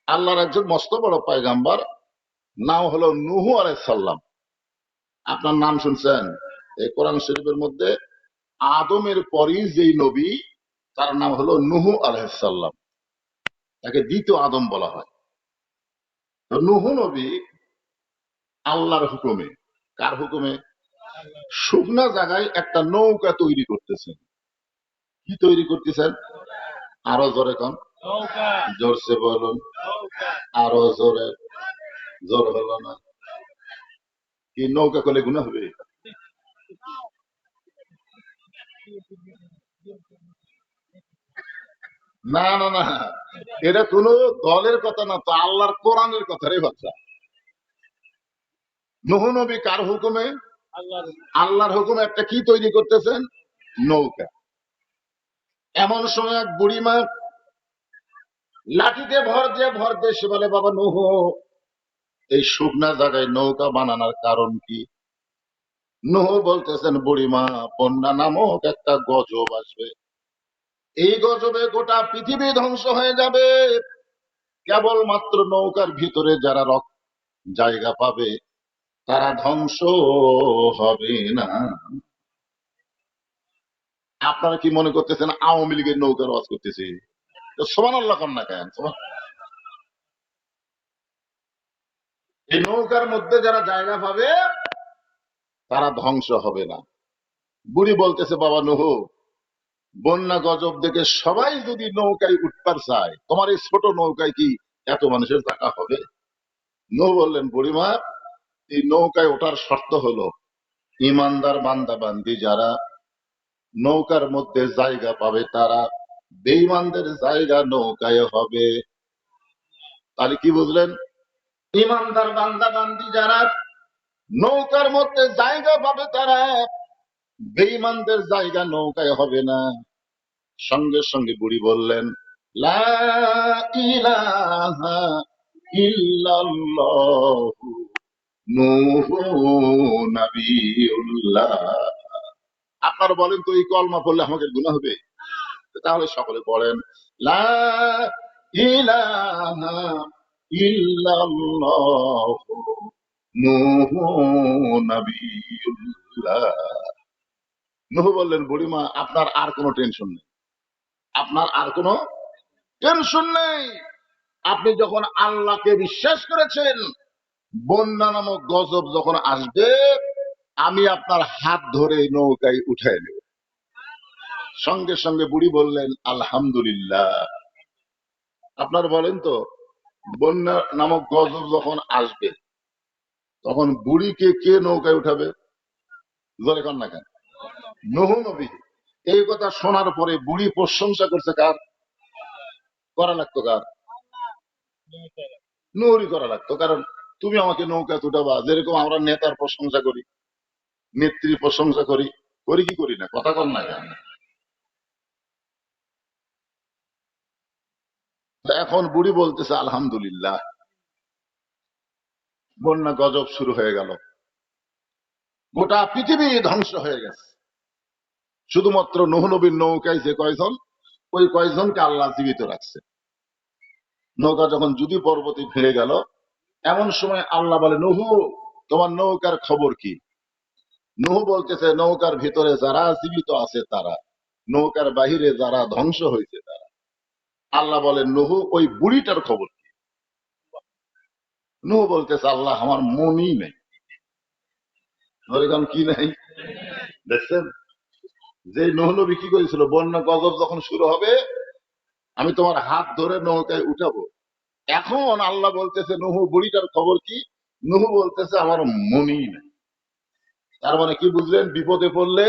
আল্লাহর একজন মস্ত বড় পয়গাম্বর, নাম হলো নূহ আলাইহিস সালাম। আপনার নাম শুনছেন? এই কোরআন শরীফের মধ্যে আদমের পরই যেই নবী, তার নাম হলো নূহ আলাইহিস সালাম। তাকে দ্বিতীয় আদম বলা হয়। তো নূহ নবী আল্লাহর হুকুমে, কার হুকুমে? শুকনা জায়গায় একটা নৌকা তৈরি করতেছেন। কি তৈরি করতেছেন? আরো জোরে কন, জোরসে বলুন, আরো জোরে। জোর হলো না। কি নৌকা করলে গুনাহ হবে? না না না, এটা কোন দলের কথা না, তো আল্লাহর কোরআনের কথা রে বাচ্চা। নূহ নবী কার হুকুমে? আল্লাহর হুকুমে একটা কি তৈরি করতেছেন? নৌকা। এমন সময় এক বুড়িমা লাঠিতে ভর দিয়ে সে বলে, বাবা নূহ, এই শুকনা জায়গায় নৌকা বানানোর কারণ কি? নূহ বলতেছেন, বুড়িমা, বন্যা নামক একটা গজব আসবে। এই গজবে গোটা পৃথিবী ধ্বংস হয়ে যাবে। কেবলমাত্র নৌকার ভিতরে যারা জায়গা পাবে তারা ধ্বংস হবে না। আপনারা কি মনে করতেছেন আওয়ামী লীগের নৌকার ওয়াজ করতেছে? সুবহানাল্লাহ কন না কেন? এই নৌকার মধ্যে যারা জায়গা পাবে তারা ধ্বংস হবে না। বুড়ি বলতেছে, বাবা নূহ, বন্যা গজব দেখে সবাই যদি নৌকায় উঠতে চায়, তোমার এই ছোট নৌকায় কি এত মানুষের জায়গা হবে? নূহ বললেন, বুড়িমা, এই নৌকায় ওঠার শর্ত হলো ইমানদার বান্দা বান্দি যারা নৌকার মধ্যে জায়গা পাবে তারা, বেঈমানদের জায়গা নৌকায় হবে। তাহলে কি বুঝলেন? ইমানদার বান্দা বান্দি যারা নৌকার মধ্যে জায়গা পাবে তারা, বেঈমানদের জায়গা নৌকায় হবে না। সঙ্গে সঙ্গে বুড়ি বললেন, লা ইলাহা ইল্লাল্লাহু নূহু নবিয়ুল্লাহ। আপনারা বলেন তো, এই কলমা পড়লে আমাকে গুনাহ হবে? তাহলে সকলে পড়েন, লা ইলাহা ইল্লাল্লাহু নূহু নবিয়ুল্লাহ। নূহ বললেন, বুড়িমা, আপনার আর কোনো টেনশন নেই, আপনার আর কোনো টেনশন নেই। আপনি যখন আল্লাহকে বিশ্বাস করেছেন, বন্যা নামক গজব যখন আসবে, আমি আপনার হাত ধরে নৌকায় উঠায় নেব। সঙ্গে সঙ্গে বুড়ি বললেন, আলহামদুলিল্লাহ। আপনারা বলেন তো, বন্যা নামক গজব যখন আসবে তখন বুড়িকে কে নৌকায় উঠাবে? জোরে কন না কেন? নূহ নবী। এই কথা শোনার পরে বুড়ি প্রশংসা করছে কার? করা লাগতো কার? নূরই করা লাগতো। কারণ তুমি আমাকে নৌকায় উঠাবা, যেরকম আমরা নেতার প্রশংসা করি, নেত্রী প্রশংসা করি, করি কি করি না? কথা কন না কেন? এখন বুড়ি বলতেছে, আলহামদুলিল্লাহ। বন্যা গজব শুরু হয়ে গেল, গোটা পৃথিবী ধ্বংস হয়ে গেছে। শুধুমাত্র নূহ নবীর নৌকায় যে কয়জন, ওই কয়জনকে আল্লাহ জীবিত রাখছে। নৌকা যখন যুদি পর্বতে ভিড়ে গেল, এমন সময় আল্লাহ বলে, নূহ, তোমার নৌকার খবর কি? নূহ বলতেছে, নৌকার ভিতরে যারা জীবিত আছে তারা, নৌকার বাহিরে যারা ধ্বংস হয়েছে তারা। আল্লাহ বলেন, নূহ, ওই বুড়িটার খবর কি? নূহ বলতেছে, আল্লাহ, আমার মনই নেই। ধরেন কি নাই? দেখছেন, যে নূহ নবী কি করেছিল, বন্যা গজব যখন শুরু হবে আমি তোমার হাত ধরে নৌকায় উঠাবো। এখন আল্লাহ বলতেছে, নূহ, বুড়িটার খবর কি? নূহ বলতেছে, আমার মনই নেই। তার মানে কি বুঝলেন? বিপদে পড়লে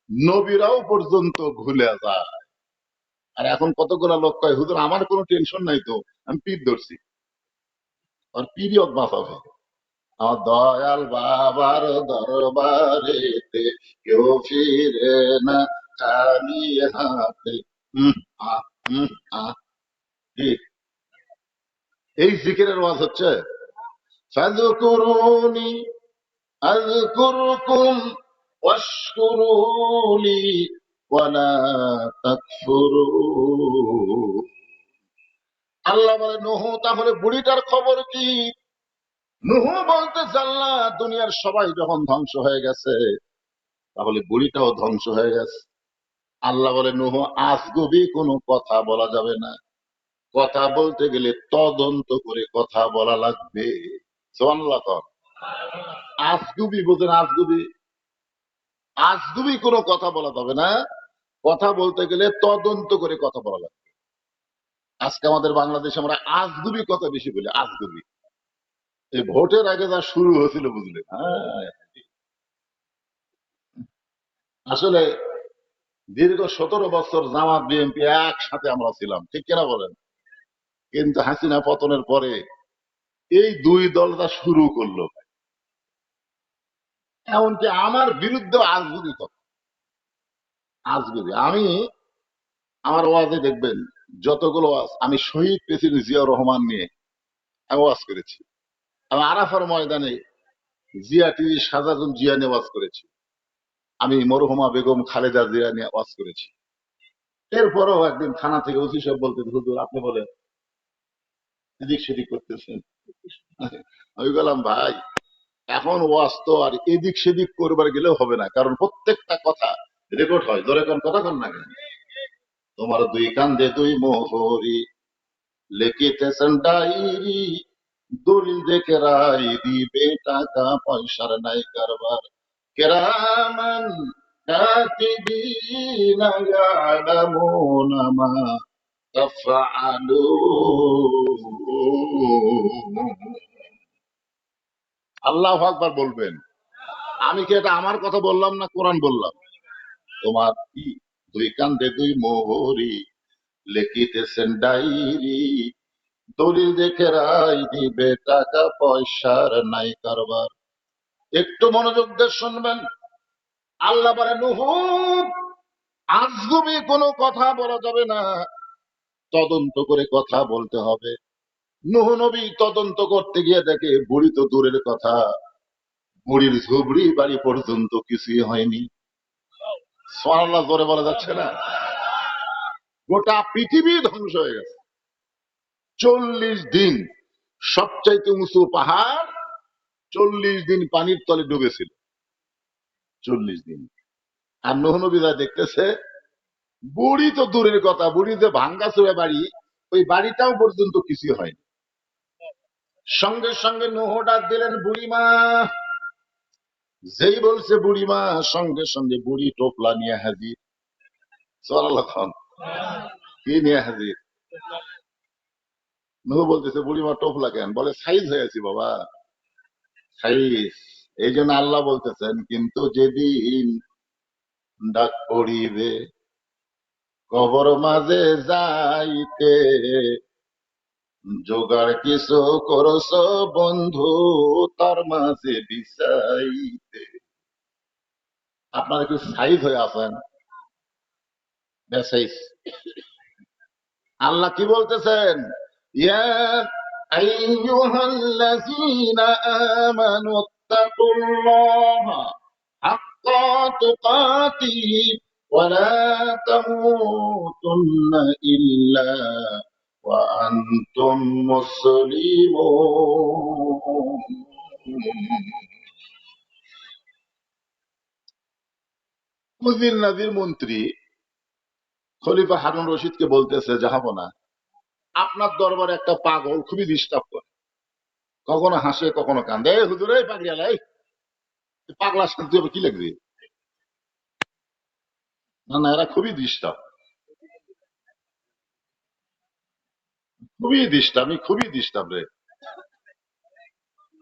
নবীরাও পর্যন্ত ভুলে যায়। আর এখন কতগুলা লোক কয়, হুজুর, আমার কোনো টেনশন নাই তো, আমি পীর ধরছি। আর পিরিয়ড বাঁচাবে। আমার দয়াল বাবার দরবারেতে কেউ ফিরে না খালি হাতে। হুম, আহ, হুম, আহ। কি এই জিকিরের ওয়াজ হচ্ছে? ফাযকুরুনি আযকুরকুম ওয়াশকুরুলি ওয়ালা তাকফুরুন। আল্লাহ বলে নুহ তাহলে বুড়িটার খবর কি? নুহ বলতেছে আল্লাহ দুনিয়ার সবাই যখন ধ্বংস হয়ে গেছে তাহলে বুড়িটাও ধ্বংস হয়ে গেছে। আল্লাহ বলে নুহ আজগুবি কোনো কথা বলা যাবে না, কথা বলতে গেলে তদন্ত করে কথা বলা লাগবে। সুবহানাল্লাহ। আজগুবি বোঝেন? আজগুবি, আজগুবি কোনো কথা বলা যাবে না, কথা বলতে গেলে তদন্ত করে কথা বলা লাগবে। আজকে আমাদের বাংলাদেশে আমরা আজগুবি কথা বেশি বলি, আজগুবি। এই ভোটের আগে যা শুরু হয়েছিল বুঝলেন, হ্যাঁ। আসলে দীর্ঘ 17 বছর জামাত বিএনপি একসাথে আমরা ছিলাম, ঠিক কিনা বলেন? কিন্তু হাসিনা পতনের পরে এই দুই দল যা শুরু করলো, এমনকি আমার বিরুদ্ধে আজগুবি কথা, আজগুবি। আমি আমার ওয়াজে দেখবেন যতগুলো ওয়াজ, আমি শহীদ প্রেসিডেন্ট জিয়াউর রহমান নিয়ে আমি ওয়াজ করেছি। আমি আরাফার ময়দানে জিয়া টিভি সাজাদুল জিয়া নিয়ে ওয়াজ করেছি। আমি মরহুমা বেগম খালেদা জিয়া নিয়ে ওয়াজ করেছি। এরপরও একদিন থানা থেকে ওসি সাহেব বলতে, হুজুর আপনি বলে এদিক সেদিক করতেছেন। আমি বললাম ভাই, এখন ওয়াজ তো আর এদিক সেদিক করবার গেলেও হবে না, কারণ প্রত্যেকটা কথা রেকর্ড হয়। ধরে কোন কথা কন না কেন? তোমার দুই কান্দে দুই মোহরি লিখিতেছেন ডায়েরি, দলিল দেখে রায় দিবে, টাকা পয়সার নাই কারবার। কেরামান কাতিবিনা ইয়ালামুনা মা তাফআলুন। আল্লাহু আকবার বলবেন। আমি কি এটা আমার কথা বললাম না কোরআন বললাম? তোমার কি দুই কান্দে দুই মোহরি লিখিতেছেন ডায়েরি, দলিল দেখে রায় দিবে, টাকা পয়সার নাই কারবার। একটু মনোযোগ দিয়ে শুনবেন। আল্লাহ বলে নুহু আজগুবি কোনো কথা বলা যাবে না, তদন্ত করে কথা বলতে হবে। নুহ নবী তদন্ত করতে গিয়ে দেখে বুড়ি তো দূরের কথা, বুড়ির ঝুবড়ি বাড়ি পর্যন্ত কিছুই হয়নি। সুবহানাল্লাহ জোরে বলা যাচ্ছে না? গোটা পৃথিবী ধ্বংস হয়ে গেছে। 40 দিন সবচাইতে উঁচু পাহাড় 40 দিন পানির তলে ডুবেছিল। 40 দিন। আর নূহ নবী যা দেখতেছে, বুড়ি তো দূরের কথা, বুড়ি যে ভাঙ্গা চুড়ে বাড়ি, ওই বাড়িটাও পর্যন্ত কিছু হয়নি। সঙ্গে সঙ্গে নূহ ডাক দিলেন বুড়িমা। যেই বলছে বুড়িমা, সঙ্গে সঙ্গে বুড়ি টোপলা নিয়ে হাজির। সুবহানাল্লাহ খান। কি নিয়ে হাজির? নূহ বলতেছে বুড়িমা টোপলা কেন? বলে সাইজ হয়েছি বাবা, সাইজ। এই জন্য আল্লাহ বলতেছেন কিন্তু যেদিন ডাক পড়িবে কবর মাঝে যাইতে, জোগাড় কিছু করছ বন্ধু তার মাঝে বিছাইতে। আপনারা কি সাইজ হয়ে আছেন? বেসাইজ। আল্লাহ কি বলতেছেন? ইয়া আইয়ুহাল্লাযীনা আমানু তাকুল্লাহা হাক্কা তুকাতিহি ওয়া লা তামুতুন্না ইল্লা ওয়া আনতুম মুসলিমুন। মুজির নাজির মন্ত্রী খলিফা হারুন রশিদকে বলতেছে, জাহাপনা আপনার দরবারে একটা পাগল খুবই ডিস্টার্ব করে, কখনো হাসে কখনো কান্দে। হুজুর এই পাগড়িয়ালাই পাগলা শান্তি হবে কি লাগবে? না না, এরা খুবই ডিস্টার্ব, খুবই ডিস্টার্ব, আমি খুবই ডিস্টার্ব রে।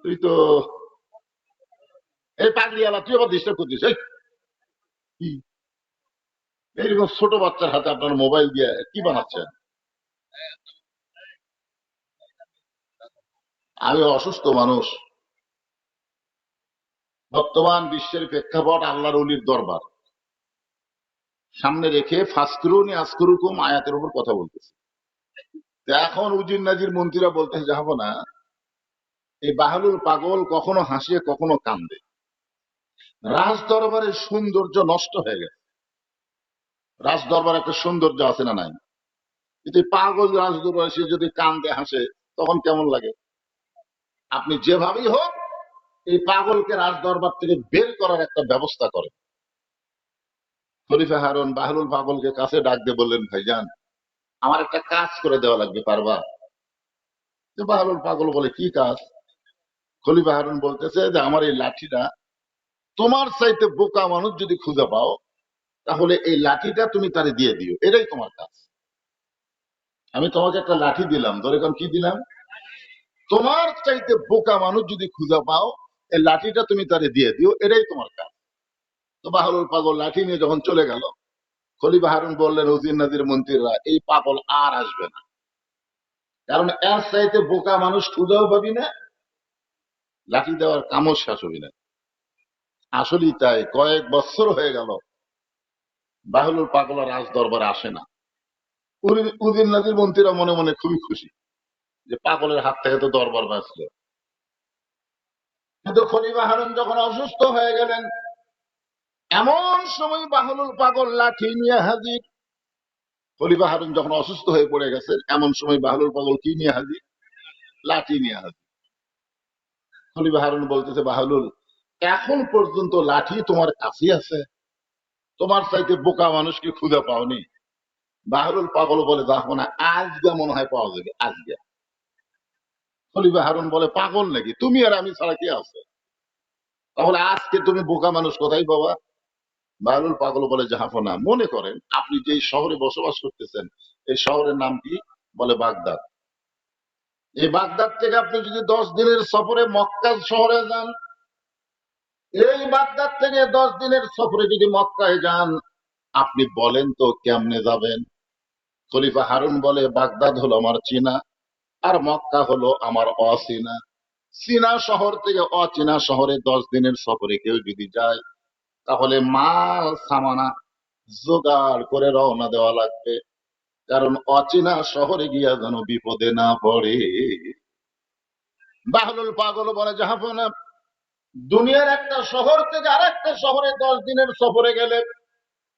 তুই তো এই পাগড়িয়ালা, তুই আবার ডিস্টার্ব করছিস? এই কি এইরকম ছোট বাচ্চার হাতে আপনার মোবাইল দিয়ে কি বানাচ্ছেন? আমি অসুস্থ মানুষ, বর্তমান বিশ্বের প্রেক্ষাপট আল্লাহর ওলির দরবার সামনে রেখে ফাসকুরুনি আসকুরুকুম আয়াতের উপর কথা বলতেছে। তো এখন উজির নাজির মন্ত্রীরা বলতেছে, যাবো না এই বাহালুর পাগল কখনো হাসে কখনো কান্দে, রাজ দরবারের সৌন্দর্য নষ্ট হয়ে গেছে। রাজ দরবার একটা সৌন্দর্য আছে না নাই? কিন্তু এই পাগল রাজদরবার সে যদি কান্দে হাসে তখন কেমন লাগে? আপনি যেভাবেই হোক এই পাগলকে রাজদরবার থেকে বের করার একটা ব্যবস্থা করেন। খলিফা হারুন বাহলুল পাগলকে কাছে ডাক দিয়ে বললেন, ভাইজান আমার একটা কাজ করে দেওয়া লাগবে, পারবা? যে বাহলুল পাগল বলে, কি কাজ? খলিফা হারুন বলতেছে যে আমার এই লাঠিটা, তোমার চাইতে বোকা মানুষ যদি খুঁজে পাও তাহলে এই লাঠিটা তুমি তারে দিয়ে দিও, এটাই তোমার কাজ। আমি তোমাকে একটা লাঠি দিলাম, ধরে কি দিলাম? তোমার চাইতে বোকা মানুষ যদি খুঁজে পাও এই লাঠিটা তুমি তারে দিয়ে দিও, এটাই তোমার কাজ। তো বাহলুল পাগল লাঠি নিয়ে যখন চলে গেল, খলিফা হারুন বললেন, উজির নাজির মন্ত্রীরা, এই পাগল আর আসবে না, কারণ এর চাইতে বোকা মানুষ খুঁজেও পাবি না, লাঠি দেওয়ার কামও শেষ হবি না। আসলেই তাই, কয়েক বছর হয়ে গেল বাহলুল পাগল রাজ দরবারে আসে না। উজির নাজির মন্ত্রীরা মনে মনে খুবই খুশি যে পাগলের হাত থেকে তো দরবার বাঁচলো। কিন্তু খলিফা হারুন যখন অসুস্থ হয়ে গেলেন, এমন সময় বাহলুল পাগল লাঠি নিয়ে হাজির। খলিফা হারুন যখন অসুস্থ হয়ে পড়ে গেছেন, এমন সময় বাহলুল পাগল কি নিয়ে হাজির? লাঠি নিয়ে হাজির। খলিফা হারুন বলতেছে, বাহলুল এখন পর্যন্ত লাঠি তোমার কাছেই আছে, তোমার চাইতে বোকা মানুষকে খুঁজে পাওনি? বাহলুল পাগল বলে, দেখো না, আজকে মনে হয় পাওয়া যাবে, আজকে। খলিফা হারুন বলে, পাগল নাকি তুমি, আর আমি ছাড়া কি আছে? তাহলে আজকে তুমি বোকা মানুষ কোথায় পাবা? বাহলুল পাগল বলে, জাহাপনা, মনে করেন আপনি যে শহরে বসবাস করতেছেন, এই শহরের নাম কি? বলে, বাগদাদ। এই বাগদাদ থেকে আপনি যদি 10 দিনের সফরে মক্কা শহরে যান, এই বাগদাদ থেকে 10 দিনের সফরে যদি মক্কায় যান, আপনি বলেন তো কেমনে যাবেন? খলিফা হারুন বলে, বাগদাদ হলো আমার চীনা, আর মক্কা হলো আমার অচীনা। চীনা শহর থেকে অচীনা শহরে 10 দিনের সফরে কেউ যদি যায়, তাহলে মাল সামানা জোগাড় করে রওনা দেওয়া লাগবে, কারণ অচেনা শহরে গিয়া যেন বিপদে না পড়ে। বাহলুল পাগল বলে, জাহাপনা, দুনিয়ার একটা শহর থেকে আর একটা শহরে 10 দিনের সফরে গেলে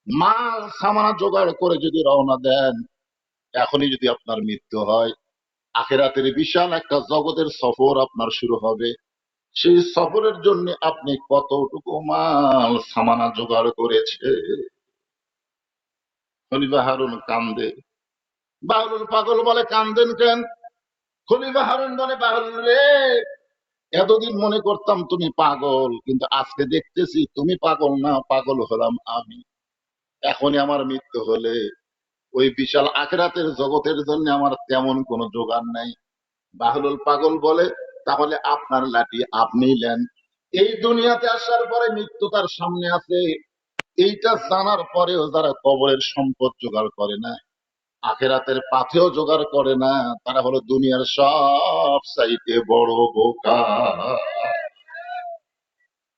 মাল সামানা জোগাড় করে যদি রওনা দেন, এখনই যদি আপনার মৃত্যু হয়, আখেরাতের বিশাল একটা জগতের সফর আপনার শুরু হবে। সেই সফরের জন্য আপনি কতটুকু মাল সামানা জোগাড় করেছে? খলিফা হারুন কান্দে। বাহলুল পাগল বলে, কান্দেন কেন? খলিফা হারুন বলে, বাহলুল রে, এতদিন মনে করতাম তুমি পাগল, কিন্তু আজকে দেখতেছি তুমি পাগল না, পাগল হলাম আমি। এখনই আমার মৃত্যু হলে ওই বিশাল আখেরাতের জগতের জন্য আমার তেমন কোনো জোগাড় নাই। বাহলুল পাগল বলে, তাহলে আপনার লাঠি আপনি নেন। এই দুনিয়াতে আসার পরে মৃত্যু তার সামনে আছে, এইটা জানার পরেও যারা কবরের সম্পদ জোগাড় করে না, আখেরাতের পাথেও জোগাড় করে না, তারা হলো দুনিয়ার সব চাইতে বড় বোকা।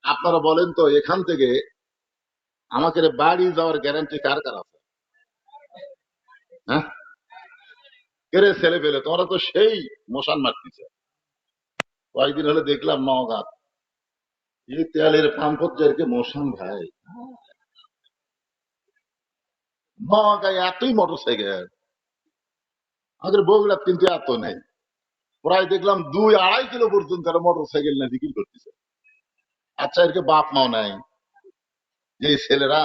আপনারা বলেন তো, এখান থেকে আমাকে বাড়ি যাওয়ার গ্যারান্টি কার কার আছে? হ্যাঁ, কেরে ছেলে পেলে তোমরা তো সেই মশান মারতেছে। কয়েকদিন হলে দেখলাম নওগাঁ, এই তেলের পাম্পকে মশান ভাই, নওগাঁয় এতই মোটরসাইকেল, আমাদের বগুড়ার কিন্তু এত নেই। প্রায় দেখলাম 2-2.5 কিলো পর্যন্ত তারা মোটরসাইকেল না বিক্রি করতেছে। আচ্ছা, এরকে বাপ মাও নাই? যে ছেলেরা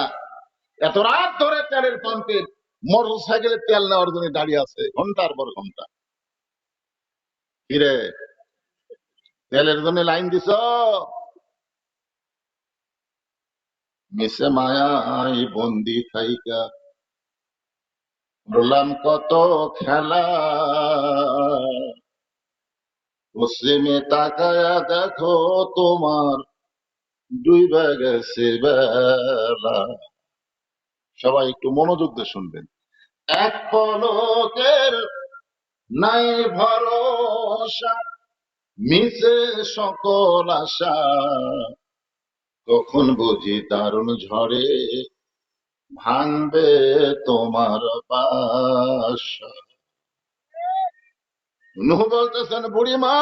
এত রাত ধরে তেলের পাম্পের মোটর সাইকেলের তেল নেওয়ার জন্য দাঁড়িয়ে আছে ঘন্টার পর ঘন্টা, কিরে তেলের জন্য লাইন দিছ? মিশে মায়াই বন্দি থাইকা বললাম কত খেলা, পশ্চিমে তাকায়া দেখো তোমার ডুইবা গেছে বেলা। সবাই একটু মনোযোগ দিয়ে শুনবেন। এক পলকের নাই ভরসা, মিছে সকল আশা, কখন বুঝি দারুণ ঝড়ে ভাঙবে তোমার বাসা। নূহ বলতেছেন, বুড়িমা,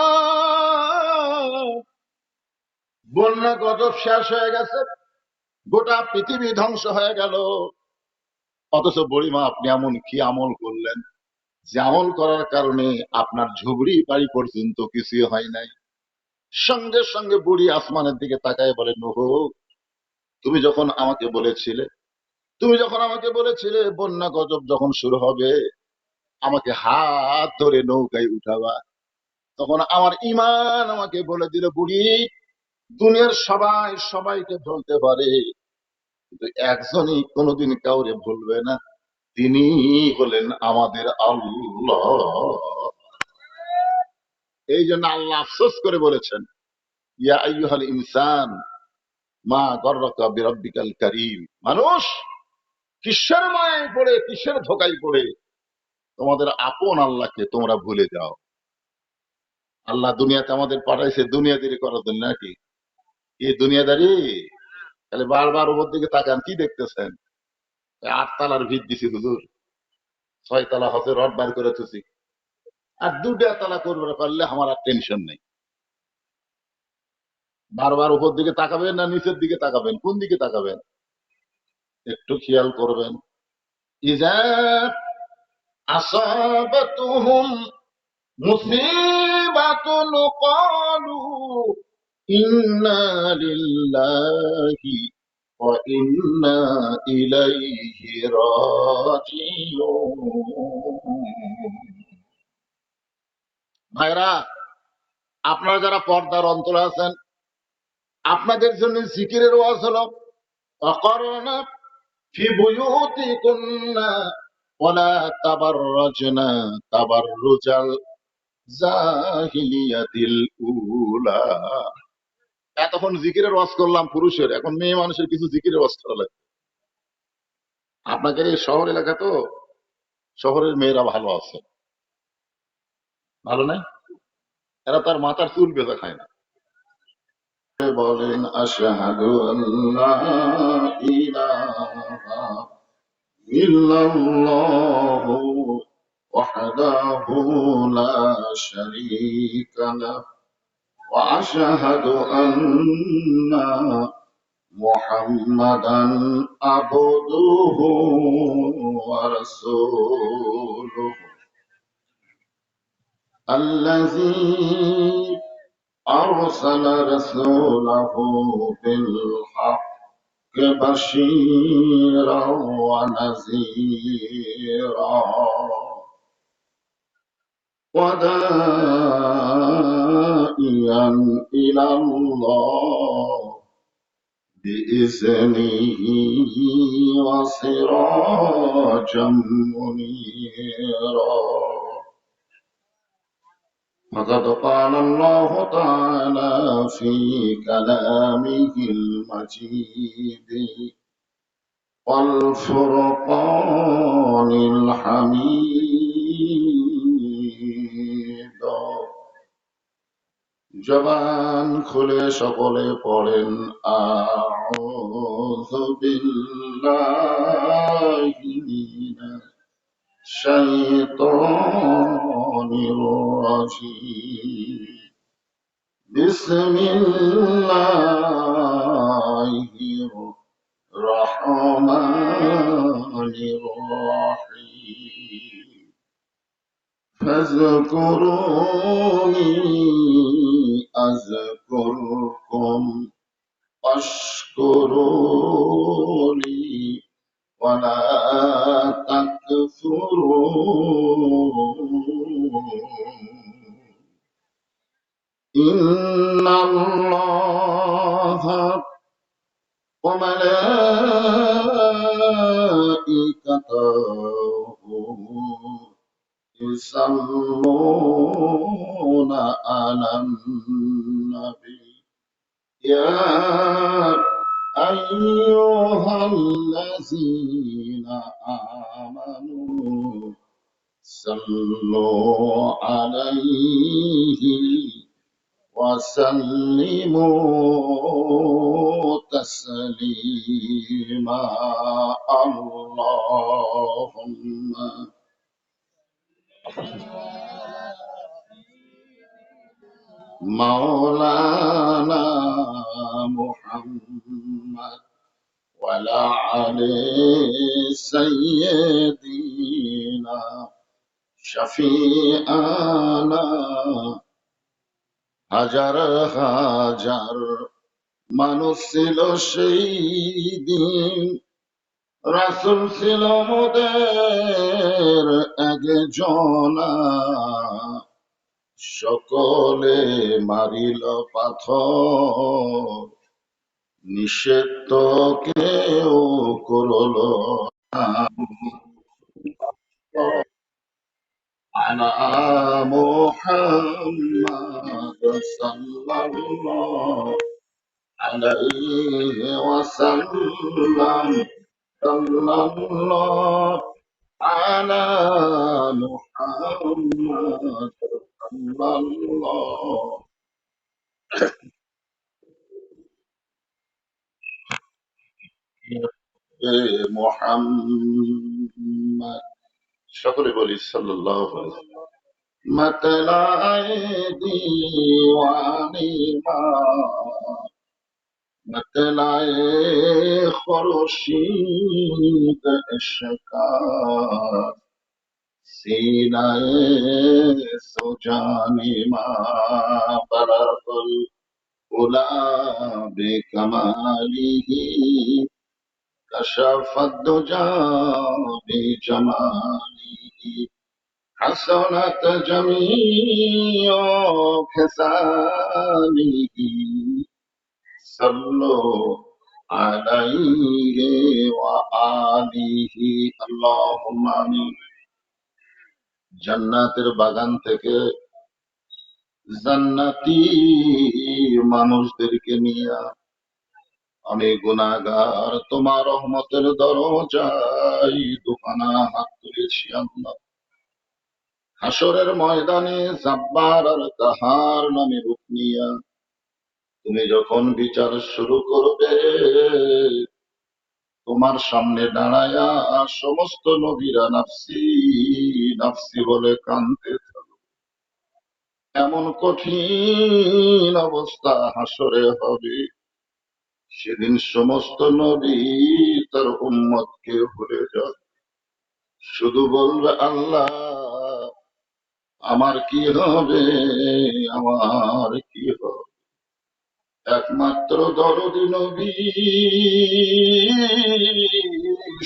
বন্যা গজব শেষ হয়ে গেছে, গোটা পৃথিবী ধ্বংস হয়ে গেল, অথচ বুড়িমা আপনি এমন কি আমল করলেন যে আমল করার কারণে আপনার ঝুবড়ি বাড়ি পর্যন্ত কিছু হয় নাই। সঙ্গে সঙ্গে বুড়ি আসমানের দিকে তাকায় বলে, নূহ, তুমি যখন আমাকে বলেছিলে, বন্যা গজব যখন শুরু হবে আমাকে হাত ধরে নৌকায় উঠাবা, তখন আমার ইমান আমাকে বলে দিল, বুড়ি, দুনিয়ার সবাই সবাইকে ভুলতে পারে, কিন্তু একজনই কোনোদিন কাউরে ভুলবে না, তিনি হলেন আমাদের আল্লাহ। এই জন্য আল্লাহ আফসোস করে বলেছেন, ইয়া আইয়ুহাল ইনসান মা গররাকা বিরাব্বিকাল কারীম, মানুষ কিসের মায়ায় পড়ে, কিসের ধোকায় পড়ে তোমাদের আপন আল্লাহকে তোমরা ভুলে যাও। আল্লাহ দুনিয়াতে আমাদের পাঠাইছে দুনিয়াদারি করার জন্য নাকি? এই দুনিয়াদারি, তাহলে বারবার উপর দিকে তাকান, কি দেখতেছেন? 8 তালার ভিত দিছি হুজুর, 6 তালা হতে রড বার করে তুছি, আর 2টা তালা করবে পারলে আমার আর টেনশন নেই। বারবার উপর দিকে তাকাবেন না নিচের দিকে তাকাবেন? কোন দিকে তাকাবেন একটু খেয়াল করবেন। ইজা আসাবাতুহুম মুসিবাতুন ক্বালু ইন্না লিল্লাহি ওয়া ইন্না ইলাইহি রাজিউন। ভাইরা, আপনারা যারা পর্দার অন্তরে আছেন, আপনাদের জন্য জিকিরের ওয়াজ হলো, ওয়াকারনা ফি বুয়ুতিকুন্না ওয়ালা তাবাররাজনা তাবাররুজাল জাহিলিয়াতিল উলা। এতক্ষণ জিকিরের ওয়াজ করলাম পুরুষের, এখন মেয়ে মানুষের কিছু জিকিরের ওয়াজ করা লাগে। আপনাদের এই শহর এলাকা তো, শহরের মেয়েরা ভালো আছে, ভালো নাই? এরা তার মাথার চুল বেঁধে খায় না। বলেন আশহাদু আল্লা ইলাহা ইল্লাল্লাহু ওয়াহদাহু লা শারীকা লাহু ওয়া আশহাদু আন্না মুহাম্মাদান আবদুহু ওয়া রাসূলুহু الذي أرسل رسوله بالحق بشيرا ونذيرا وداعيا إلى الله بإذنه وسراجا منيرا. فقد قال الله تعالى في كلامه المجيد والفرقان الحميد. জবান খুলে সকলে পড়েন আউযু বিল্লাহি মিনাশ শাইতানির রাজীম. বিসমিল্লাহির রহমানির রহিম. ফাযকুরুনি আযকুরকুম ওয়াশকুরুলি ওয়ালা তাকফুরুন. ইন্নাল্লাহা ওয়া মালাইকাতাহু ইউসাল্লুনা আলান নাবী ইয়া আইয়ুহাল্লাযীনা আমানু সাল্লু আলাইহি ওয়া সাল্লিমু তাসলিমা. আল্লাহুম্মা মাওলানা মুহাম্মদ ওয়ালা আলি সাইয়্যিদিনা শফিআনা হাজার হাজার মানুষ ছিল সেই দিন, রাসূল ছিল মোদের একজনা, সকলে মারিল পাথর, নিষেধ তো কেউ করল না। আলা মুহাম্মাদ সাল্লাল্লাহু আলাইহি ওয়াসাল্লাম, সাল্লাল্লাহু আলা মুহাম্মাদ সাল্লাল্লাহু আলাইহি মুহাম্মাদ। সকলে বলি সাল্লাল্লাহু আলাইহি। मतलाए दीवानी माँ, मतलाए खुर्शीद इश्का, सीनाए सुजानी माँ, बरकुल उला बेकमालिही, कशफत दुजा बेजमालिही, حسنت جميع خصاله، صلوا عليه وآله اللهم آمين। জান্নাতের বাগান থেকে জান্নাতি মানুষদেরকে নিয়ে আমি গুনাহগার তোমার রহমতের দরজায় দুখানা হাত তুলেছি আল্লাহ। হাসরের ময়দানে জাব্বার আর কাহার নামে রূপ নিয়া তুমি যখন বিচার শুরু করবে, তোমার সামনে দাঁড়ায়া সমস্ত নবীরা নাফসি নাফসি বলে কাঁদতে থাকবে। এমন কঠিন অবস্থা হাসরে হবে, সেদিন সমস্ত নবী তার উম্মতকে ভুলে যাবে, শুধু বলবে আল্লাহ আমার কি হবে, আমার কি হবে। একমাত্র দরদি নবী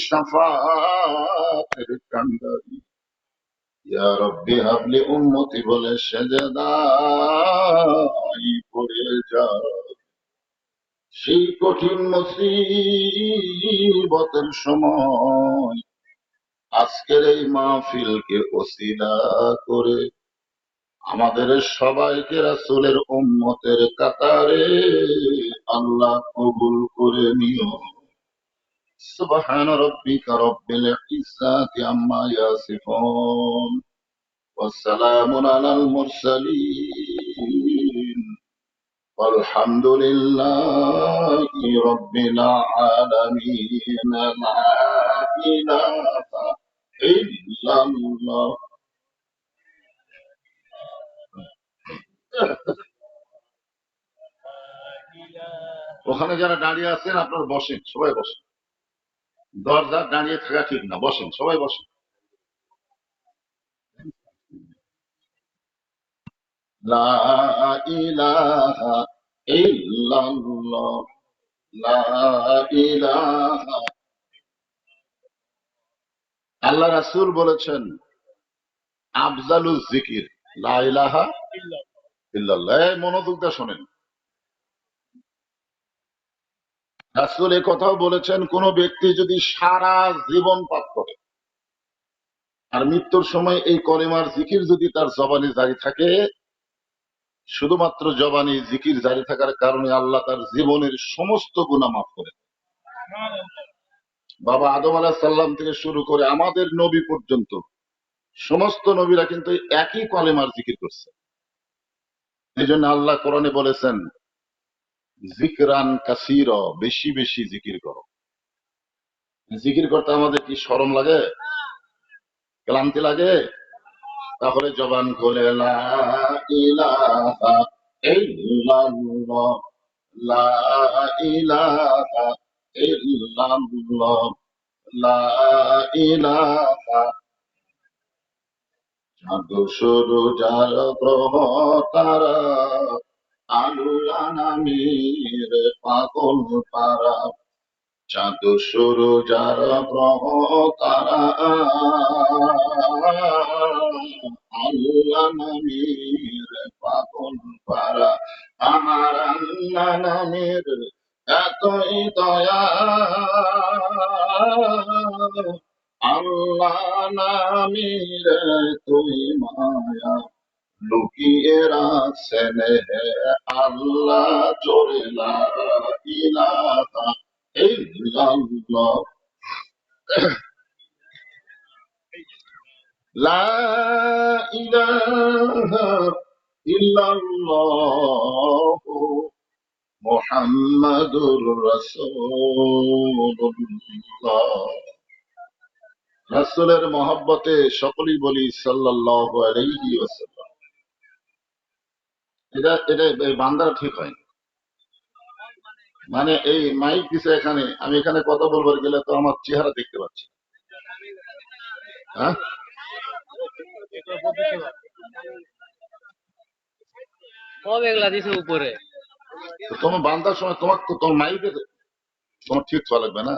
শাফাতের কান্ডারি, ইয়া রব্বি হাবলি উম্মতি বলে সেজদায় পড়ে যায়। সেই কঠিন মুসিবতের সময় আজকের এই মাহফিলকে ওসিলা করে আমাদের সবাইকে রাসূলের উম্মতের কাতারে আল্লাহ কবুল করে নিও। সুবহান রাব্বিকা রব্বিল ইজ্জাতি আম্মা ইয়াসিফুন ওয়া সালামুন আলাল মুরসালিন والحمد لله رب العالمين لا إله إلا الله। ওখানে যারা দাঁড়িয়ে আছেন আপনারা বসেন, সবাই বসেন। দরজা দাঁড়িয়ে থাকা ঠিক না, বসেন, সবাই বসেন। লা ইলাহা ইল্লাল্লাহ, লা ইলাহা। আল্লাহ রাসূল বলেছেন আফজালুজ জিকির লা ইলাহা ইল্লাল্লাহ। এই মনোযোগ দিয়ে শোনেন, রাসূল এই কথাও বলেছেন কোন ব্যক্তি যদি সারা জীবন পাপ করে আর মৃত্যুর সময় এই কলেমার জিকির যদি তার জবানে জারি থাকে, শুধুমাত্র জবানে জিকির জারি থাকার কারণে আল্লাহ তার জীবনের সমস্ত গুনাহ মাফ করে। বাবা আদম আলাইহিস সালাম থেকে শুরু করে আমাদের নবী পর্যন্ত সমস্ত নবীরা কিন্তু একই কলেমার জিকির করছে। এই জন্য আল্লাহ কোরআনে বলেছেন জিকরান কাসীরা, বেশি বেশি জিকির করো। জিকির করতে আমাদের কি শরম লাগে, ক্লান্তি লাগে? তাহলে জবান খুলে লা ইলাহা ইল্লাল্লাহ, লা ইলাহা ইল্লাল্লাহ, লা ইলাহা। চাঁদ শুরু যার গ্রহ তারা, আল্লাহ নামের পাগল পারা। চাঁদ শুরু যার গ্রহ তারা, আল্লাহ নামের পাগল পারা। আমার আল্লাহ নামের এতই দয়া, আল্লাহ নামের তুই মায়া, লুকিয়ে রাখছেন হে আল্লাহ জোরে লা ইলাহা ইল্লাল্লাহ। লা ইলাহা ইল্লাল্লাহ মুহাম্মাদুর রাসূলুল্লাহ। রাসূলের মহব্বতে সকলেই বলি সাল্লাল্লাহু আলাইহি ওয়াসাল্লাম। এটা এটা এই বান্দারা ঠিক হয়। মানে এই মাইক দিছে এখানে, আমি এখানে কথা বলবার গেলে তো আমার চেহারা দেখতে পাচ্ছি। হ্যাঁ, উপরে তোমার বান্দার সময় তোমার তো তোমার মাইকে তোমার ঠিক চলা লাগবে না।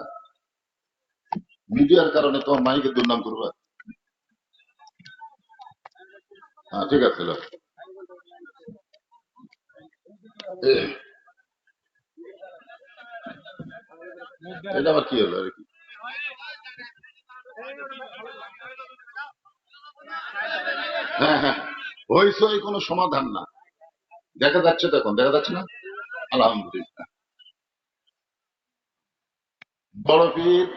মিডিয়ার কারণে তোমার মাইকে দুর্নাম করবে। হ্যাঁ ঠিক আছে, এটা আবার কি হলো আর কি? হ্যাঁ হ্যাঁ, হইসই কোনো সমাধান না। দেখা যাচ্ছে তো, এখন দেখা যাচ্ছে না। আলহামদুলিল্লাহ। বড় পীর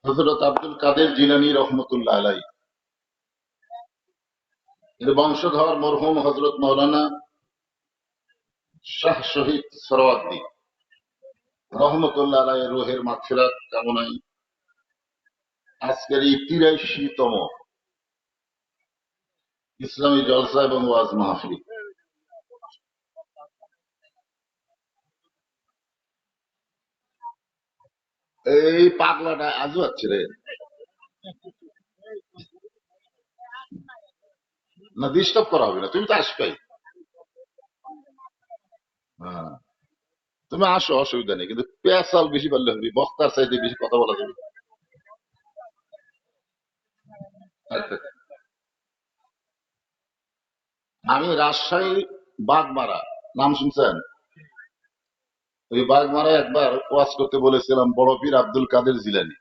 হযরত আব্দুল কাদের জিলানী রহমতুল্লাহ আলাই এর বংশধর মরহুম হযরত মাওলানা শাহ শহীদ সরওয়ার্দী রহমতুল্লাহ আলাই রুহের মাগফিরাত কামনায় আজকের এই ৮৩তম ইসলামী জলসা এবং ওয়াজ মাহফিল। এই পাগলাটা আজও আছে রে, না ডিস্টার্ব করা হবে না, তুমি তো আসবেই। হ্যাঁ, তুমি আসো, অসুবিধা নেই, কিন্তু পেঁচাল বেশি পারলে হবে, বক্তার চাইতে বেশি কথা বলা যাবে। আচ্ছা, আমি রাজশাহী বাগমারা নাম শুনছেন? ওই বাগমারা একবার ওয়াজ করতে বলেছিলাম বড় পীর আব্দুল কাদের জিলানী।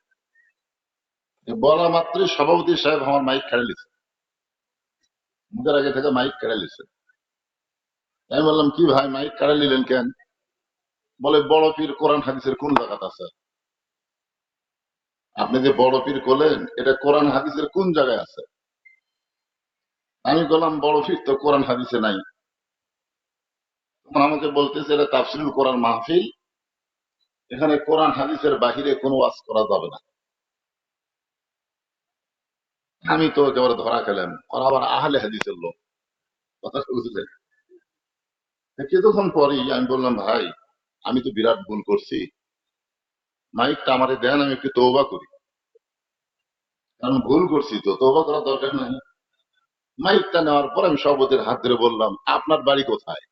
বলা মাত্রই সভাপতি সাহেব আমার মাইক কেড়ে নিচ্ছে, মুখের আগে থেকে মাইক কেড়ে নিচ্ছে। আমি বললাম কি ভাই মাইক কেড়ে নিলেন কেন? বলে বড় পীর কোরআন হাদিসের কোন জায়গাত আছে? আপনি যে বড় পীর করলেন, এটা কোরআন হাদিসের কোন জায়গায় আছে? আমি বললাম বড় পীর তো কোরআন হাদিসে নাই। তখন আমাকে বলতেছে এটা তাফসিরুল কোরআন মাহফিল, এখানে কোরআন হাদিসের বাহিরে কোনো ওয়াজ করা যাবে না। আমি তো একেবারে ধরা খেলাম, ওরা আবার আহলে হাদিসের লোক, কথা বুঝলেন? কিছুক্ষণ পরেই আমি বললাম ভাই আমি তো বিরাট ভুল করছি, মাইকটা আমারে দেন, আমি একটু তওবা করি, কারণ ভুল করছি তো তওবা করার দরকার নাই। মাইকটা নেওয়ার পর আমি সভাপতির হাত ধরে বললাম আপনার বাড়ি কোথায়?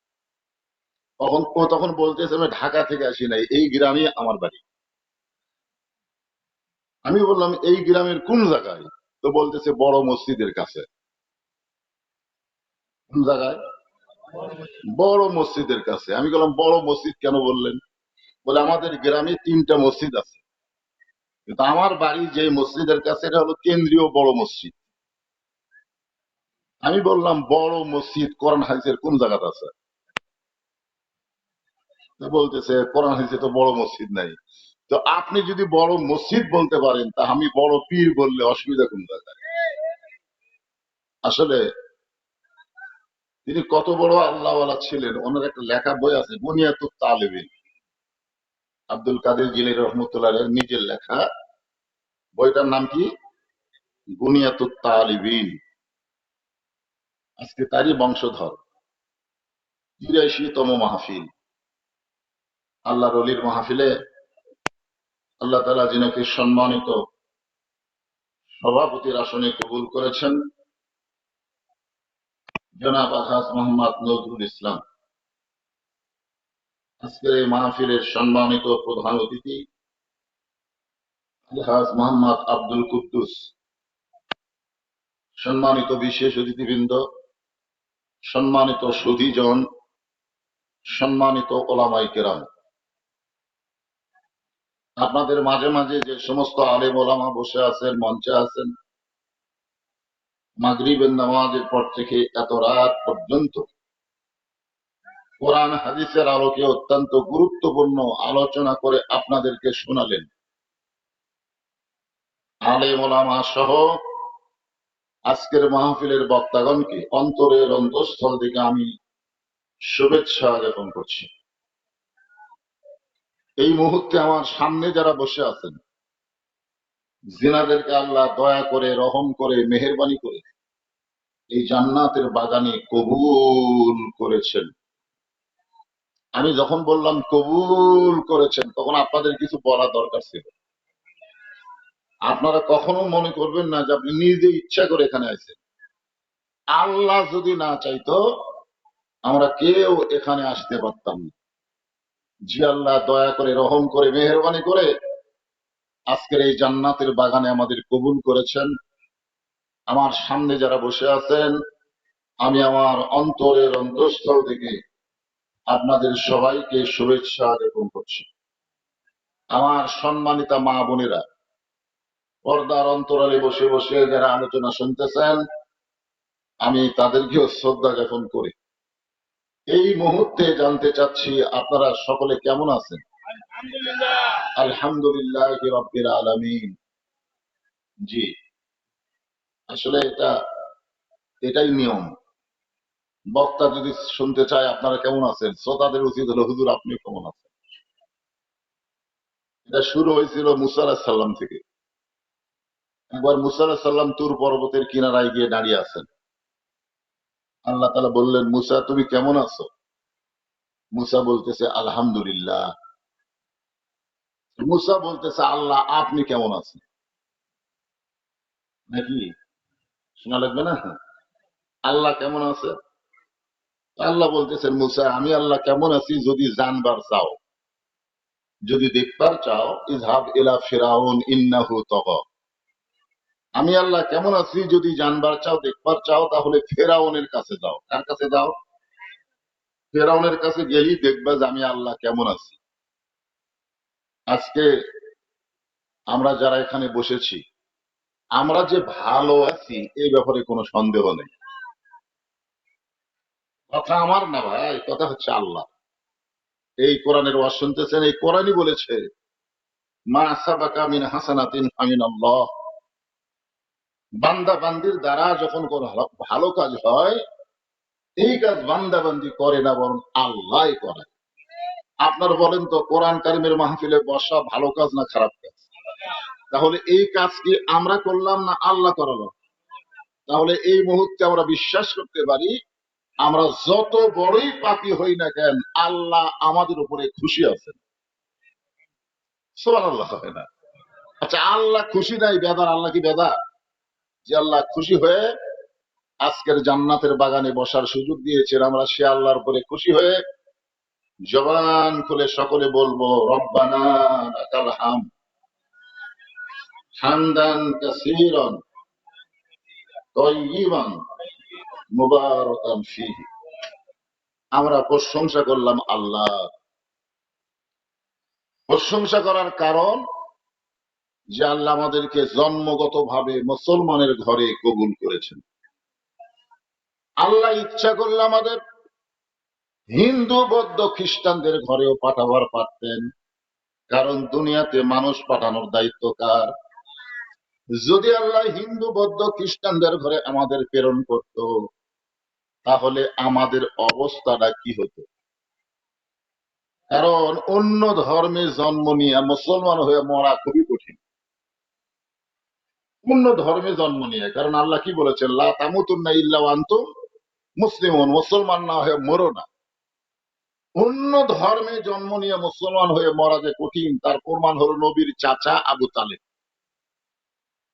তখন বলতেছে আমি ঢাকা থেকে আসি নাই, এই গ্রামে আমার বাড়ি। আমি বললাম এই গ্রামের কোন জায়গায়? তো বলতেছে বড় মসজিদের কাছে। কোন জায়গায়? বড় মসজিদের কাছে। আমি বললাম বড় মসজিদ কেন বললেন? বলে আমাদের গ্রামে ৩টা মসজিদ আছে, কিন্তু আমার বাড়ি যে মসজিদের কাছে এটা হলো কেন্দ্রীয় বড় মসজিদ। আমি বললাম বড় মসজিদ কোরআন হাদিসের কোন জায়গাতে আছে? তো বলতেছে কোরআন হাদিসে তো বড় মসজিদ নাই। তো আপনি যদি বড় মসজিদ বলতে পারেন তা আমি বড় পীর বললে অসুবিধা কোন জায়গায়? আসলে তিনি কত বড় আল্লাহওয়ালা ছিলেন, ওনার একটা লেখা বই আছে বুনিয়াতুত তালিবিন, আব্দুল কাদের জিলানী রহমতুল্লাহ আলাইহির নিজের লেখা। বইটার নাম কি? বুনিয়াতুত তালিবিন। আজকে তারই বংশধর ৮৩তম মাহফিল, আল্লাহর ওলির মাহফিলে আল্লাহ তাআলা যিনাকে সম্মানিত সভাপতির আসনে কবুল করেছেন জনাব আলহাজ মোহাম্মদ নজরুল ইসলাম। আজকের এই মাহফিলের সম্মানিত প্রধান অতিথি আলহাজ মোহাম্মদ আব্দুল কুদ্দুস, সম্মানিত বিশেষ অতিথিবৃন্দ, সম্মানিত সুধীজন, সম্মানিত ওলামায়ে কেরাম, আপনাদের মাঝে মাঝে যে সমস্ত আলেম ওলামা বসে আছেন, মঞ্চে আছেন, মাগরিবের নামাজের পর থেকে এত রাত পর্যন্ত কোরআন হাদিসের আলোকে অত্যন্ত গুরুত্বপূর্ণ আলোচনা করে আপনাদেরকে শোনালেন। আলেম ওলামা সহ আজকের মাহফিলের বক্তাগণকে অন্তরের অন্তঃস্থল থেকে আমি শুভেচ্ছা জ্ঞাপন করছি। এই মুহূর্তে আমার সামনে যারা বসে আছেন, জিনাদেরকে আল্লাহ দয়া করে, রহম করে, মেহেরবানি করে এই জান্নাতের বাগানে কবুল করেছেন। আমি যখন বললাম কবুল করেছেন, তখন আপনাদের কিছু বলা দরকার ছিল। আপনারা কখনো মনে করবেন না যে আপনি নিজে ইচ্ছা করে এখানে আছেন। আল্লাহ যদি না চাইতো আমরা কেউ এখানে আসতে পারতাম না। জি আল্লাহ দয়া করে, রহম করে, মেহেরবানি করে আজকের এই জান্নাতের বাগানে আমাদের কবুল করেছেন। আমার সামনে যারা বসে আছেন, আমি আমার অন্তরের অন্তঃস্থল থেকে আপনাদের সবাইকে শুভেচ্ছা জ্ঞাপন করছি। আমার সম্মানিতা মা বোনেরা, পর্দার অন্তরালে বসে বসে যারা আলোচনা শুনতেছেন, আমি তাদেরকেও শ্রদ্ধা জ্ঞাপন করি। এই মুহূর্তে জানতে চাচ্ছি আপনারা সকলে কেমন আছেন? আলহামদুলিল্লাহ রাব্বিল আলামিন। জি, আসলে এটাই নিয়ম। বক্তা যদি শুনতে চায় আপনারা কেমন আছেন, শ্রোতাদের উচিত হলো হুজুর আপনি কেমন আছেন। এটা শুরু হয়েছিল মুসা আলাইহিস সালাম থেকে। একবার মুসা আলাইহিস সালাম তুর পর্বতের কিনারায় গিয়ে দাঁড়িয়ে আছেন। আল্লাহ তাআলা বললেন, মুসা তুমি কেমন আছো? মুসা বলতেছে আলহামদুলিল্লাহ। মুসা বলতেছে আল্লাহ আপনি কেমন আছেন? নাকি শোনা লাগবে না? আল্লাহ কেমন আছে? আল্লাহ বলতেছেন মুসা আমি আল্লাহ কেমন আছি যদি জানবার চাও, যদি দেখবার চাও, ইযহাব ইলা ফিরাউন ইন্নাহু তাগা। আমি আল্লাহ কেমন আছি যদি জানবার চাও, দেখবার চাও, তাহলে ফেরাউনের কাছে যাও। কার কাছে যাও? ফেরাউনের কাছে গেলেই দেখবা যে আমি আল্লাহ কেমন আছি। আজকে আমরা যারা এখানে বসেছি, আমরা যে ভালো আছি এই ব্যাপারে কোনো সন্দেহ নেই। কথা আমার না ভাই, কথা হচ্ছে আল্লাহ। এই কোরআনের ওয়াজ শুনতেছেন, এই কোরআনই বলেছে মা সাবাকা মিন হাসানাতিন ফামিনাল্লাহ। বান্দা বান্দির দ্বারা যখন কোন ভালো কাজ হয়, এই কাজ বান্দা বান্দি করে না, বরং আল্লাহ করে। আপনার বলেন তো কোরআন কারিমের মাহফিলে বসা ভালো কাজ না খারাপ কাজ? তাহলে এই কাজ কি আমরা করলাম না আল্লাহ করালো? তাহলে এই মুহূর্তে আমরা বিশ্বাস করতে পারি আমরা যত বড়ই পাপী হই না কেন, আল্লাহ আমাদের উপরে খুশি আছেন। সুবহানাল্লাহ হয় না? আচ্ছা, আল্লাহ খুশি নাই বেদার? আল্লাহ কি বেদার? যে আল্লাহ খুশি হয়ে আজকের জান্নাতের বাগানে বসার সুযোগ দিয়েছেন, আমরা সে আল্লাহর উপরে খুশি হয়ে জবান খুলে সকলে বলবো রব্বানা লাকাল হামদ হামদান কাসীরান তাইয়িবান মুবারাকান ফীহি। আমরা প্রশংসা করলাম আল্লাহ। প্রশংসা করার কারণ যে আল্লাহ আমাদেরকে জন্মগতভাবে মুসলমানের ঘরে কবুল করেছেন। আল্লাহ ইচ্ছা করলে আমাদের হিন্দু বৌদ্ধ খ্রিস্টানদের ঘরেও পাঠাবার পারতেন, কারণ দুনিয়াতে মানুষ পাঠানোর দায়িত্ব কার? যদি আল্লাহ হিন্দু বৌদ্ধ খ্রিস্টানদের ঘরে আমাদের প্রেরণ করত, তাহলে আমাদের অবস্থাটা কি হতো? কারণ অন্য ধর্মে জন্ম নিয়ে মুসলমান হয়ে মরা খুবই কঠিন। অন্য ধর্মে জন্ম নিয়ে, কারণ আল্লাহ কি বলেছেন, লা তামুতুন্না ইল্লা ওয়া আনতুম মুসলিমুন, মুসলমান না হয়ে মরো না। অন্য ধর্মে জন্ম নিয়ে মুসলমান হয়ে মরা যে কঠিন, তার প্রমাণ হলো নবীর চাচা আবু তালেব।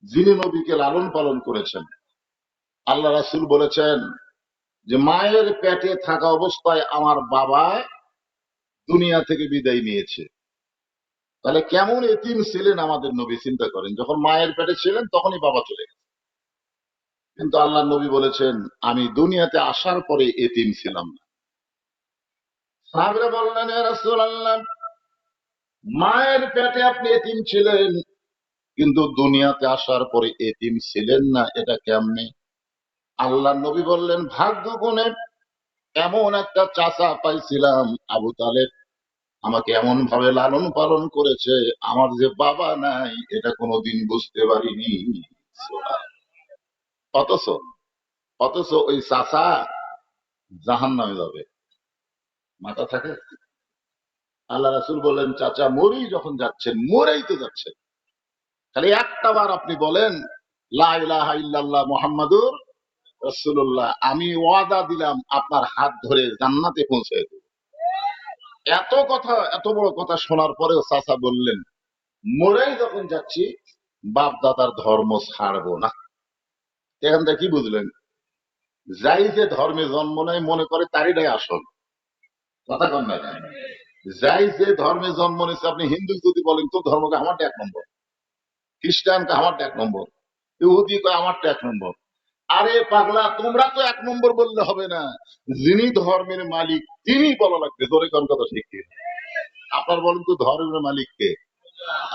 যিনি নবীকে লালন পালন করেছেন। আল্লাহ রাসূল বলেছেন যে মায়ের পেটে থাকা অবস্থায় আমার বাবা দুনিয়া থেকে বিদায় নিয়েছে। তাহলে কেমন এতিম ছিলেন আমাদের নবী, চিন্তা করেন। যখন মায়ের পেটে ছিলেন তখনই বাবা চলে গেছে, কিন্তু আল্লাহ নবী বলেছেন আমি দুনিয়াতে আসার পরে এতিম ছিলাম না। সাহাবীরা বললেন, ইয়া রাসূলুল্লাহ, মায়ের পেটে আপনি এতিম ছিলেন, কিন্তু দুনিয়াতে আসার পরে এতিম ছিলেন না, এটা কেমনে? আল্লাহ নবী বললেন, ভাগ্য গুণে এমন একটা চাচা পাইছিলাম, আবু তালেব, আমাকে এমন ভাবে লালন পালন করেছে, আমার যে বাবা নাই এটা কোনোদিন বুঝতে পারিনি। অথচ অথচ ওই চাচা জাহান্নামে যাবে, মাথা থাকে? আল্লাহ রাসূল বললেন, চাচা মরেই যখন যাচ্ছেন, মরেই তো যাচ্ছেন, খালি একটা বার আপনি বলেন লা ইলাহা ইল্লাল্লাহ মুহাম্মাদুর রাসূলুল্লাহ, আমি ওয়াদা দিলাম আপনার হাত ধরে জান্নাতে পৌঁছে দেব। এত কথা, এত বড় কথা শোনার পরেও চাচা বললেন, মরেই যখন যাচ্ছি বাপ দাদার ধর্ম ছাড়বো না। এখান থেকে কি বুঝলেন? যাই যে ধর্মে জন্ম নেয় মনে করে তারিটাই আসল, কথা কন না কেন? যাই যে ধর্মে জন্ম নিয়েছে, আপনি হিন্দু যদি বলেন তো ধর্মকে আমারটা এক নম্বর, খ্রিস্টানকে আমারটা এক নম্বর, ইহুদি কয় আমারটা এক নম্বর। আরে পাগলা, তোমরা তো এক নম্বর বললে হবে না, যিনি ধর্মের মালিক তিনি বলা লাগবে। জোরে কোন কথা ঠিক কি? আপনার বলেন তো ধর্মের মালিক কে?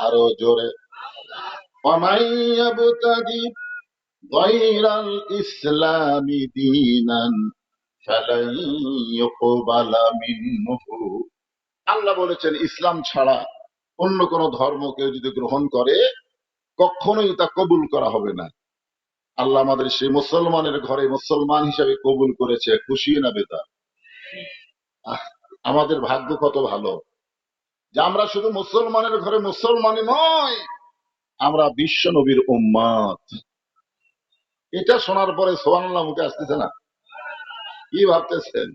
আরো জোরে। ومن يبتغي غير الإسلام دينا فلن يقبل منه। আল্লাহ বলেছেন ইসলাম ছাড়া অন্য কোন ধর্ম কেউ যদি গ্রহণ করে কখনোই তা কবুল করা হবে না। আল্লাহ আমাদের সেই মুসলমানের ঘরে মুসলমান হিসাবে কবুল করেছে, খুশি না বেজার? আহ, আমাদের ভাগ্য কত ভালো যে আমরা শুধু মুসলমানের ঘরে মুসলমানই নয়, আমরা বিশ্ব নবীর উম্মত। এটা শোনার পরে সুবহানাল্লাহ মুখে আসতেছে না? কি ভাবতেছেন?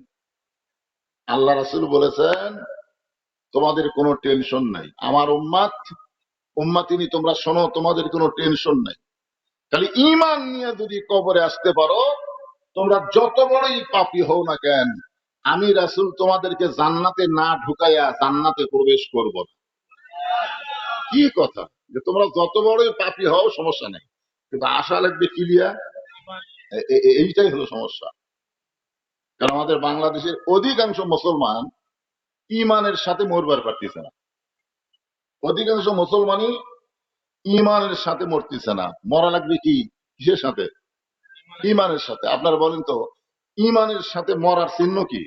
আল্লাহ রাসূল বলেছেন তোমাদের কোনো টেনশন নাই, আমার উম্মত উম্মতিনি তোমরা শোনো, তোমাদের কোনো টেনশন নাই। খালি ঈমান নিয়ে যদি কবরে আসতে পারো, তোমরা যত বড়ই পাপী হও না কেন, আমি রাসূল তোমাদেরকে জান্নাতে না ঢুকাইয়া জান্নাতে প্রবেশ করব না। কি কথা, যে তোমরা যত বড়ই পাপী হও সমস্যা নেই, কিন্তু আশা লাগবে ক্লিয়ার। এইটাই হলো সমস্যা। কারণ আমাদের বাংলাদেশের অধিকাংশ মুসলমান ইমানের সাথে মরবার পারতেছে না। অধিকাংশ মুসলমানই ইমানের সাথে মরতেছে না। মরা লাগবে কি, কিসের সাথে? ইমানের সাথে। আপনারা বলেন তো ইমানের সাথে মরার চিহ্ন কি?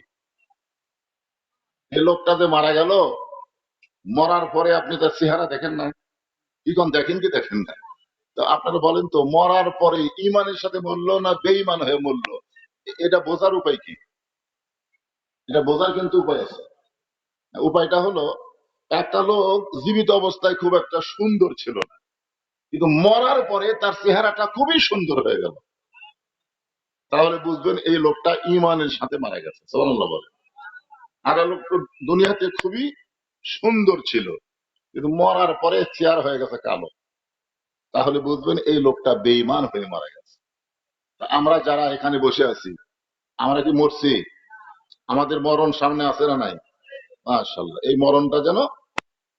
এই লোকটা যে মারা গেল, মরার পরে আপনি তার চেহারা দেখেন না, কি কোন দেখেন কি দেখেন না? তো আপনারা বলেন তো মরার পরে ইমানের সাথে মরলো না বেঈমান হয়ে মরলো, এটা বোঝার উপায় কি? এটা বোঝার কিন্তু উপায় আছে। উপায়টা হলো, একটা লোক জীবিত অবস্থায় খুব একটা সুন্দর ছিল না, কিন্তু মরার পরে তার চেহারাটা খুবই সুন্দর হয়ে গেল, তাহলে বুঝবেন এই লোকটা ইমানের সাথে মারা গেছে। সুবহানাল্লাহ বলে। আর লোক তো দুনিয়াতে খুবই সুন্দর ছিল, কিন্তু মরার পরে চেয়ার হয়ে গেছে কালো, তাহলে বুঝবেন এই লোকটা বেঈমান হয়ে মারা গেছে। তা আমরা যারা এখানে বসে আছি, আমরা কি মরছি? আমাদের মরণ সামনে আছে না নাই? মাশাআল্লাহ, এই মরণটা যেন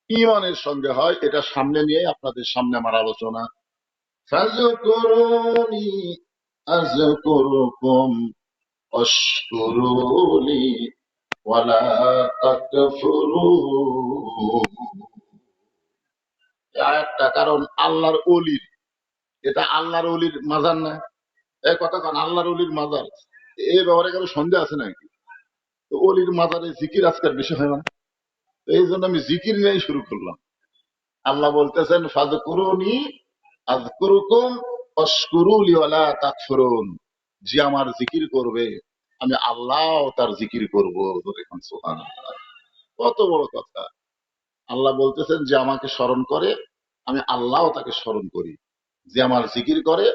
ইমানের সঙ্গে হয়, এটা সামনে নিয়ে আপনাদের সামনে আমার আলোচনা। ফাযকুরুনি আযকুরুকুম ওয়াশকুরুলি ওয়ালা তাকফুরুন। এই আয়াতটা কারণ আল্লাহর ওলির, এটা আল্লাহর ওলির মাজার না? এই কথা কারণ আল্লাহর ওলির মাজার, এই ব্যাপারে কারো সন্দেহ আছে নাকি? তো ওলির মাজারে জিকির আজকের বেশি হয় না, তো এই জন্য আমি জিকির নিয়েই শুরু করলাম। আল্লাহ বলতেছেন ফাযকুরুনি আযকুরুকুম ওয়াশকুরুলি ওয়ালা তাকফুরুন, যে আমার জিকির করবে আমি আল্লাহ তার জিকির করব। দেখুন সুবহানাল্লাহ, কত বড় কথা। আল্লাহ বলতেছেন যে আমাকে স্মরণ করে আমি আল্লাহ তাকে স্মরণ করি, যে আমার জিকির করে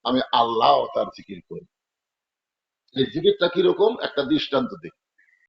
আমি আল্লাহ তার জিকির করি। এই জিকিরটা কিরকম একটা দৃষ্টান্ত দিই।